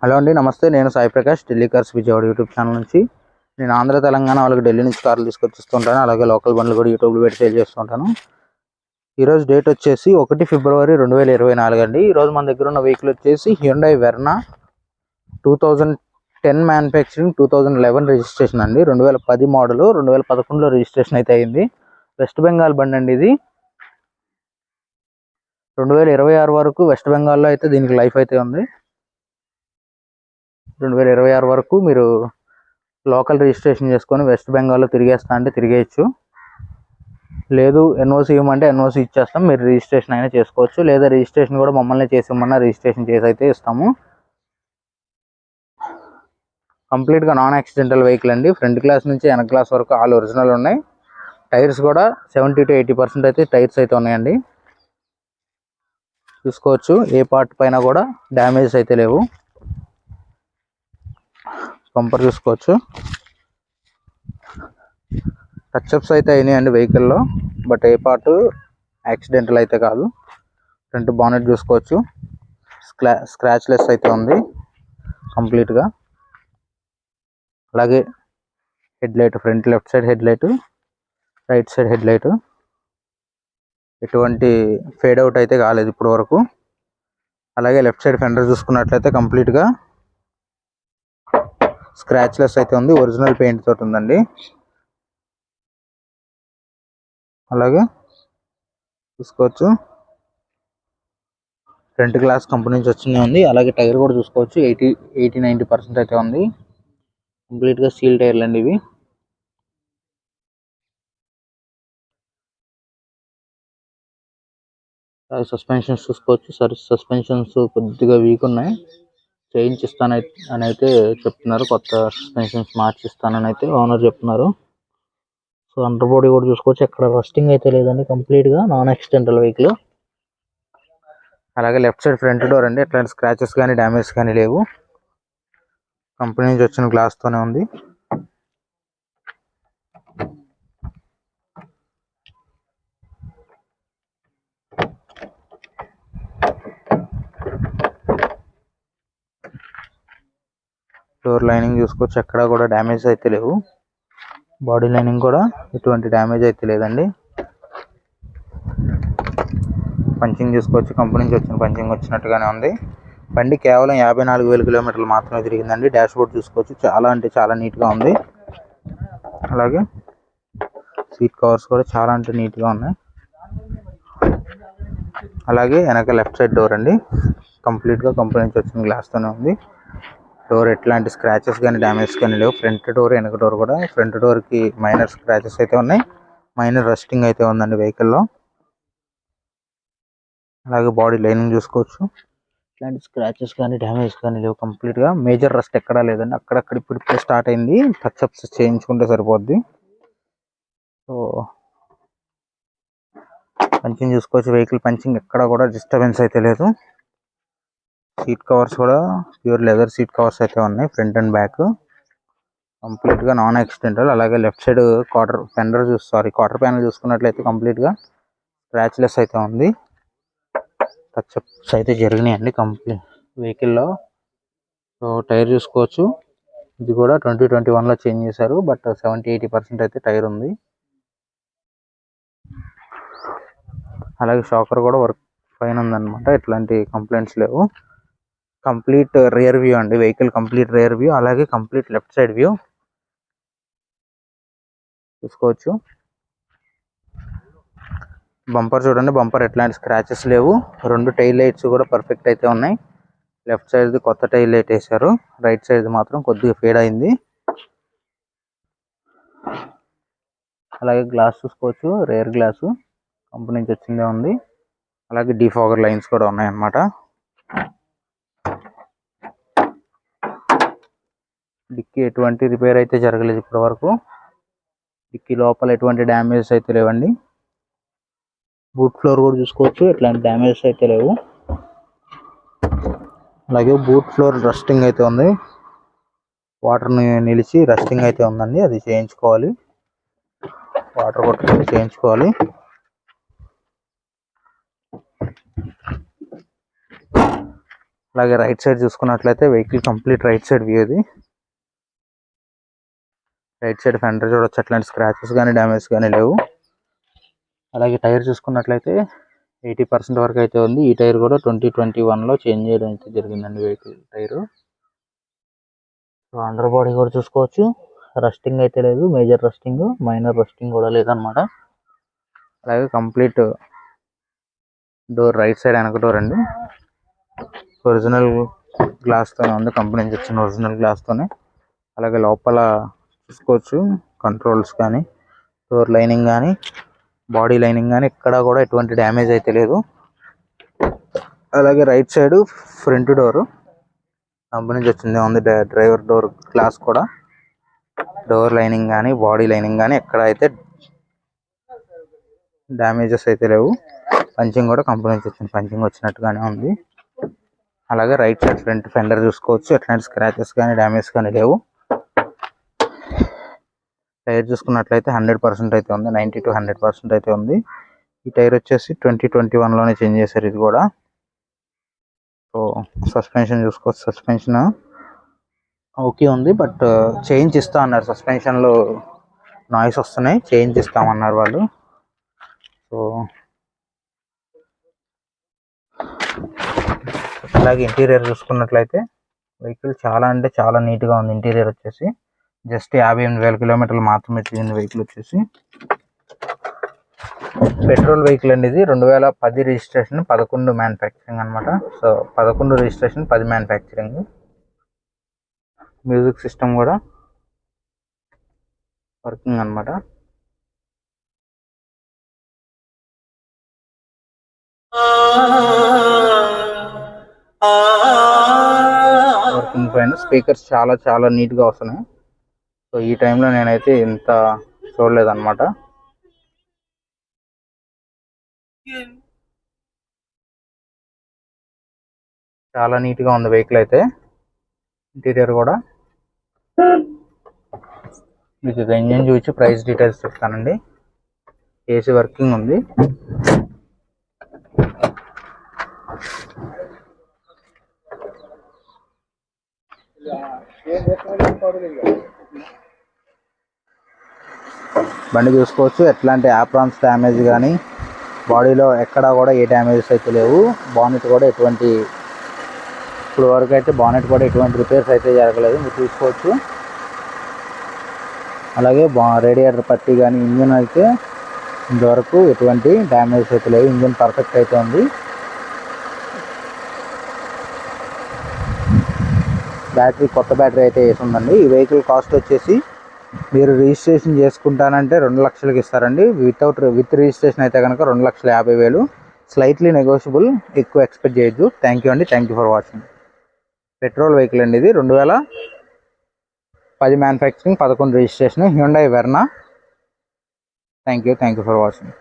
Hello అండి, నమస్తే. నేను Sai Prakash, Delhi cars Vijayawada YouTube channel నుంచి. నేను ఆంధ్ర తెలంగాణ వాళ్ళకి ఢిల్లీ నుంచి కార్లు తీసుకొచ్చిస్తుంటాను. అలాగే లోకల్ బండ్లు కూడా యూట్యూబ్లో పెట్టి సేల్ చేస్తుంటాను. ఈరోజు డేట్ వచ్చేసి 1 ఫిబ్రవరి 2024 అండి. ఈరోజు మన దగ్గర ఉన్న వెహికల్ వచ్చేసి హ్యుండై వెర్నా 2010 మ్యానుఫ్యాక్చరింగ్, 2011 రిజిస్ట్రేషన్ అండి. 2010 మోడల్, 2011లో రిజిస్ట్రేషన్ అయితే అయింది. వెస్ట్ బెంగాల్ బండి అండి ఇది. 2026 వరకు వెస్ట్ బెంగాల్లో అయితే దీనికి లైఫ్ అయితే ఉంది. 2026 వరకు మీరు లోకల్ రిజిస్ట్రేషన్ చేసుకొని వెస్ట్ బెంగాల్లో తిరిగేస్తా అంటే తిరిగేయచ్చు. లేదు ఎన్ఓసి ఇవ్వమంటే ఎన్ఓసి ఇచ్చేస్తాం, మీరు రిజిస్ట్రేషన్ అయినా చేసుకోవచ్చు. లేదా రిజిస్ట్రేషన్ కూడా మమ్మల్ని చేసి ఇవ్వమన్నా రిజిస్ట్రేషన్ చేసి అయితే ఇస్తాము. కంప్లీట్గా నాన్ యాక్సిడెంటల్ వెహికల్ అండి. ఫ్రంట్ గ్లాస్ నుంచి వెనక గ్లాస్ వరకు ఆల్ ఒరిజినల్ ఉన్నాయి. టైర్స్ కూడా 70 to 80% అయితే టైర్స్ అయితే ఉన్నాయండి. చూసుకోవచ్చు, ఏ పార్ట్ పైన కూడా డ్యామేజ్ అయితే లేవు. బంపర్ చూసుకోవచ్చు, టచ్అప్స్ అయితే అయినాయండి వెహికల్లో, బట్ ఏ పార్ట్ యాక్సిడెంటల్ అయితే కాదు. ఫ్రంట్ బానెట్ చూసుకోవచ్చు, స్క్రాచ్ లెస్ అయితే ఉంది కంప్లీట్గా. అలాగే head light, front left side head light, right side head light ఎటువంటి ఫేడ్ అవుట్ అయితే కాలేదు ఇప్పటి వరకు. అలాగే లెఫ్ట్ సైడ్ ఫెండర్ చూసుకున్నట్లయితే కంప్లీట్గా స్క్రాచ్ లెస్ అయితే ఉంది, ఒరిజినల్ పెయింట్ తోటి ఉందండి. అలాగే చూసుకోవచ్చు, ఫ్రంట్ గ్లాస్ కంపెనీ నుంచి వచ్చిందే ఉంది. అలాగే టైర్ కూడా చూసుకోవచ్చు, 80-90% అయితే ఉంది. కంప్లీట్గా స్టీల్ టైర్లు అండి ఇవి. సస్పెన్షన్స్ చూసుకోవచ్చు, సస్పెన్షన్స్ కొద్దిగా వీక్ ఉన్నాయి. చేయించిస్తాను అని అయితే చెప్తున్నారు, కొత్త సస్పెన్షన్స్ మార్చిస్తానని అయితే ఓనర్ చెప్తున్నారు. సో అండర్ బాడీ కూడా చూసుకోవచ్చు, ఎక్కడ రస్టింగ్ అయితే లేదండి, కంప్లీట్గా నాన్ యాక్సిడెంటల్ వెహికల్. అలాగే లెఫ్ట్ సైడ్ ఫ్రంట్ డోర్ అండి, ఎట్లాంటి స్క్రాచెస్ కానీ డ్యామేజ్ కానీ లేవు. కంపెనీ నుంచి వచ్చిన గ్లాస్తోనే ఉంది. డోర్ లైనింగ్ చూసుకోవచ్చు, ఎక్కడ కూడా డ్యామేజ్ అయితే లేవు. బాడీ లైనింగ్ కూడా ఎటువంటి డ్యామేజ్ అయితే లేదండి. పంచింగ్ చూసుకోవచ్చు, కంపెనీ నుంచి వచ్చిన పంచింగ్ వచ్చినట్టుగానే ఉంది. బండి కేవలం 54,000 కిలోమీటర్లు మాత్రమే తిరిగిందండి. డాష్ బోర్డ్ చూసుకోవచ్చు, చాలా అంటే చాలా నీట్గా ఉంది. అలాగే సీట్ కవర్స్ కూడా చాలా అంటే నీట్గా ఉన్నాయి. అలాగే వెనక లెఫ్ట్ సైడ్ డోర్ అండి, కంప్లీట్గా కంపెనీ నుంచి వచ్చిన గ్లాస్తోనే ఉంది. డోర్ ఎట్లాంటి స్క్రాచెస్ కానీ డ్యామేజ్ కానీ లేవు. ఫ్రంట్ డోర్, వెనక డోర్ కూడా. ఫ్రంట్ డోర్కి మైనర్ స్క్రాచెస్ అయితే ఉన్నాయి, మైనర్ రస్టింగ్ అయితే ఉందండి వెహికల్లో. అలాగే బాడీ లైనింగ్ చూసుకోవచ్చు, ఇట్లాంటి స్క్రాచెస్ కానీ డ్యామేజ్ కానీ లేవు. కంప్లీట్గా మేజర్ రస్ట్ ఎక్కడా లేదండి, అక్కడక్కడ ఇప్పుడు స్టార్ట్ అయింది. టచ్అప్స్ చేయించుకుంటే సరిపోద్ది. సో పంచింగ్ చూసుకోవచ్చు, వెహికల్ పంచింగ్ ఎక్కడ కూడా డిస్టర్బెన్స్ అయితే లేదు. సీట్ కవర్స్ కూడా ప్యూర్ లెదర్ సీట్ కవర్స్ అయితే ఉన్నాయి, ఫ్రంట్ అండ్ బ్యాక్. కంప్లీట్గా నాన్ యాక్సిడెంటల్. అలాగే లెఫ్ట్ సైడ్ క్వార్టర్ ప్యానల్ చూసుకున్నట్లయితే కంప్లీట్గా స్క్రాచ్ లెస్ అయితే ఉంది. టచ్అప్స్ అయితే జరిగినాయండి కంప్లీట్ వెహికల్లో. సో టైర్ చూసుకోవచ్చు, ఇది కూడా 2021లో చేంజ్ చేశారు, బట్ 70-80% అయితే టైర్ ఉంది. అలాగే షాకర్ కూడా వర్క్ ఫైన్ ఉందన్నమాట, ఎట్లాంటి కంప్లైంట్స్ లేవు. కంప్లీట్ రియర్ వ్యూ అండి వెహికల్, కంప్లీట్ రియర్ వ్యూ. అలాగే కంప్లీట్ లెఫ్ట్ సైడ్ వ్యూ చూసుకోవచ్చు. బంపర్ చూడండి, బంపర్ ఎట్లాంటి స్క్రాచెస్ లేవు. 2 టైల్ లైట్స్ కూడా పర్ఫెక్ట్ అయితే ఉన్నాయి. లెఫ్ట్ సైడ్ కొత్త టైల్ లైట్ వేశారు, రైట్ సైడ్ మాత్రం కొద్దిగా ఫేడ్ అయింది. అలాగే గ్లాస్ చూసుకోవచ్చు, రేర్ గ్లాసు కంపెనీ నుంచి వచ్చిందే ఉంది. అలాగే డిఫాగర్ లైన్స్ కూడా ఉన్నాయన్నమాట. డిక్కీ ఎటువంటి రిపేర్ అయితే జరగలేదు ఇప్పటి వరకు. డిక్కీ లోపల ఎటువంటి డ్యామేజ్ అయితే లేవండి. బూట్ ఫ్లోర్ కూడా చూసుకోవచ్చు, ఎట్లాంటి డ్యామేజ్ అయితే లేవు. అలాగే బూట్ ఫ్లోర్ రస్టింగ్ అయితే ఉంది, వాటర్ నిలిచి రస్టింగ్ అయితే ఉందండి, అది చేయించుకోవాలి. వాటర్ కొట్టుకొని చేయించుకోవాలి. అలాగే రైట్ సైడ్ చూసుకున్నట్లయితే vehicle complete right side view ఇది. రైట్ సైడ్ ఫెండర్ చూడొచ్చు, అట్లాంటి స్క్రాచెస్ కానీ డ్యామేజ్ కానీ లేవు. అలాగే టైర్ చూసుకున్నట్లయితే 80% వరకు అయితే ఉంది. ఈ టైర్ కూడా 2021లో చేంజ్ చేయడం అయితే జరిగిందండి వెహికల్ టైరు. అండర్ బాడీ కూడా చూసుకోవచ్చు, రస్టింగ్ అయితే లేదు, మేజర్ రస్టింగ్, మైనర్ రస్టింగ్ కూడా లేదనమాట. అలాగే కంప్లీట్ డోర్ రైట్ సైడ్ వెనక డోర్ అండి, ఒరిజినల్ గ్లాస్తోనే ఉంది, కంపెనీ నుంచి వచ్చిన ఒరిజినల్ గ్లాస్తోనే. అలాగే లోపల చూసుకోవచ్చు కంట్రోల్స్ కానీ, డోర్ లైనింగ్ కానీ, బాడీ లైనింగ్ కానీ ఎక్కడ కూడా ఎటువంటి డ్యామేజ్ అయితే లేదు. అలాగే right side front door company నుంచి వచ్చింది ఉంది, డ్రైవర్ డోర్ గ్లాస్ కూడా, డోర్ లైనింగ్ కానీ బాడీ లైనింగ్ కానీ ఎక్కడ అయితే డ్యామేజెస్ అయితే లేవు. పంచింగ్ కూడా కంపెనీ నుంచి వచ్చింది, పంచింగ్ వచ్చినట్టుగానే ఉంది. అలాగే రైట్ సైడ్ ఫ్రంట్ ఫెండర్ చూసుకోవచ్చు, ఎట్లాంటి స్క్రాచెస్ కానీ డ్యామేజ్ కానీ లేవు. టైర్ చూసుకున్నట్లయితే 100% అయితే ఉంది, 90 to 100% అయితే ఉంది. ఈ టైర్ వచ్చేసి 2021లోనే చేంజ్ చేశారు ఇది కూడా. సో సస్పెన్షన్ చూసుకోవచ్చు, సస్పెన్షన్ ఓకే ఉంది, బట్ చేంజ్ ఇస్తా అన్నారు. సస్పెన్షన్లో నాయిస్ వస్తున్నాయి, చేంజ్ ఇస్తామన్నారు వాళ్ళు. సో అలాగే ఇంటీరియర్ చూసుకున్నట్లయితే వెహికల్ చాలా అంటే చాలా నీట్గా ఉంది. ఇంటీరియర్ వచ్చేసి జస్ట్ 58,000 కిలోమీటర్లు మాత్రమే తిరిగింది వెహికల్ వచ్చేసి. పెట్రోల్ వెహికల్ అండి ఇది, 2010 రిజిస్ట్రేషన్, 11 మ్యానుఫ్యాక్చరింగ్ అనమాట. So 11 registration, 10 manufacturing. Music system కూడా వర్కింగ్ అనమాట. వర్కింగ్ పైన స్పీకర్స్ చాలా చాలా నీట్గా వస్తున్నాయి. సో ఈ టైంలో నేనైతే ఇంత చూడలేదన్నమాట. చాలా నీట్గా ఉంది వెహికల్ అయితే. ఇంటీరియర్ కూడా మీకు ఇంజిన్ చూసి ప్రైస్ డీటెయిల్స్ చెప్తానండి. ఏసీ వర్కింగ్ ఉంది. బండి చూసుకోవచ్చు, ఎట్లాంటి యాప్రాన్స్ డ్యామేజ్ కానీ, బాడీలో ఎక్కడా కూడా ఏ డ్యామేజెస్ అయితే లేవు. బానెట్ కూడా ఎటువంటి, ఇప్పుడు వరకు అయితే బానెట్ కూడా ఎటువంటి రిపేర్స్ అయితే జరగలేదు, మీరు చూసుకోవచ్చు. అలాగే రేడియేటర్ పట్టి కానీ, ఇంజిన్ అయితే ఇంతవరకు ఎటువంటి డ్యామేజ్ అయితే లేవు. ఇంజిన్ పర్ఫెక్ట్ అయితే ఉంది. బ్యాటరీ కొత్త బ్యాటరీ అయితే వేసి ఉందండి. ఈ వెహికల్ కాస్ట్ వచ్చేసి మీరు రిజిస్ట్రేషన్ చేసుకుంటానంటే 2 లక్షలకి ఇస్తారండి. విత్ రిజిస్ట్రేషన్ అయితే కనుక 2,50,000. స్లైట్లీ నెగోషియబుల్, ఎక్కువ ఎక్స్పెక్ట్ చేయొద్దు. థ్యాంక్ యూ అండి, thank you for watching. Petrol vehicle అండి ఇది, 2010 manufacturing, 11 registration, Hyundai Verna. Thank you for watching.